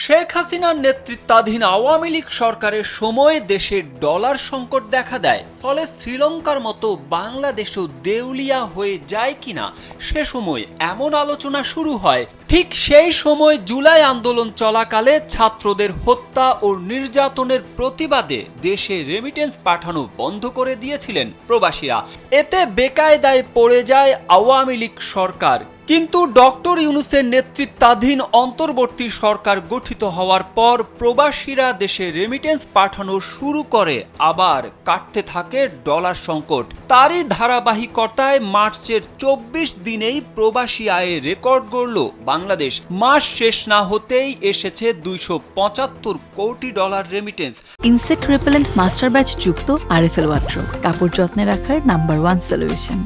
শেখ হাসিনার নেতৃত্বাধীন আওয়ামী লীগ সরকারের সময় দেশে ডলার সংকট দেখা দেয়, ফলে শ্রীলঙ্কার মতো বাংলাদেশও দেউলিয়া হয়ে যায় কিনা সে সময় এমন আলোচনা শুরু হয়। ঠিক সেই সময় জুলাই আন্দোলন চলাকালে ছাত্রদের হত্যা ও নির্যাতনের প্রতিবাদে দেশে রেমিটেন্স পাঠানো বন্ধ করে দিয়েছিলেন প্রবাসীরা। এতে বেকায়দায় পড়ে যায় আওয়ামী লীগ সরকার। কিন্তু ডক্টর ইউনূসের নেতৃত্বাধীন অন্তর্বর্তী সরকার গঠিত হওয়ার পর প্রবাসীরা দেশে রেমিটেন্স পাঠানো শুরু করে, আবার কাটতে থাকে ডলার সংকট। তারই ধারাবাহিকতায় মার্চের 24 দিনেই প্রবাসী আয়ে রেকর্ড গড়ল বাংলাদেশ। মাস শেষ না হতেই এসেছে 275 কোটি dollar remittance. Insect repellent master batch যুক্ত আরএফএল ওয়াট্রো, কাপড় যত্নে রাখার নাম্বার 1 সলিউশন।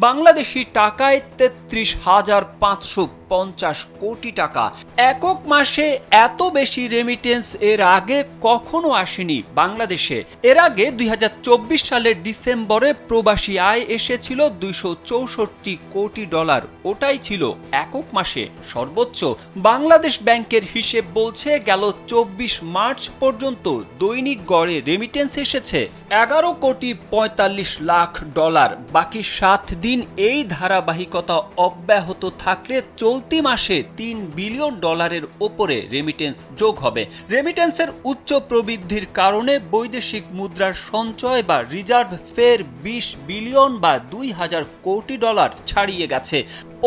বাংলাদেশি টাকায় 33,550 কোটি টাকা। একক মাসে এত বেশি রেমিটেন্স এর আগে কখনো আসেনি বাংলাদেশে। এর আগে 2024 সালের ডিসেম্বরে প্রবাসী আয় এসেছিল 264 কোটি ডলার। ওটাই ছিল একক মাসে সর্বোচ্চ। বাংলাদেশ ব্যাংকের হিসেব বলছে গেল 24 মার্চ পর্যন্ত দৈনিক গড়ে রেমিটেন্স এসেছে 11 কোটি 45 লাখ ডলার। বাকি 7 দিন এই ধারাবাহিকতা অব্যাহত থাকলে চলতি মাসে 3 বিলিয়ন ডলারের ওপরে রেমিটেন্স যোগ হবে। রেমিটেন্সের উচ্চ প্রবৃদ্ধির কারণে বৈদেশিক মুদ্রার সঞ্চয় বা রিজার্ভ ফের 20 বিলিয়ন বা 2000 কোটি ডলার ছাড়িয়ে গেছে।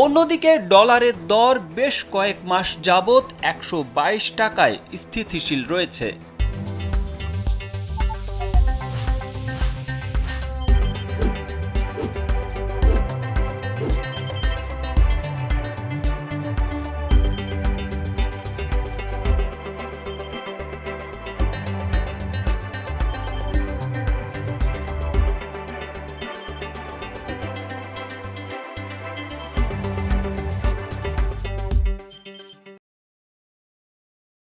অন্যদিকে ডলারের দর বেশ কয়েক মাস যাবৎ 122 টাকায় স্থিতিশীল রয়েছে।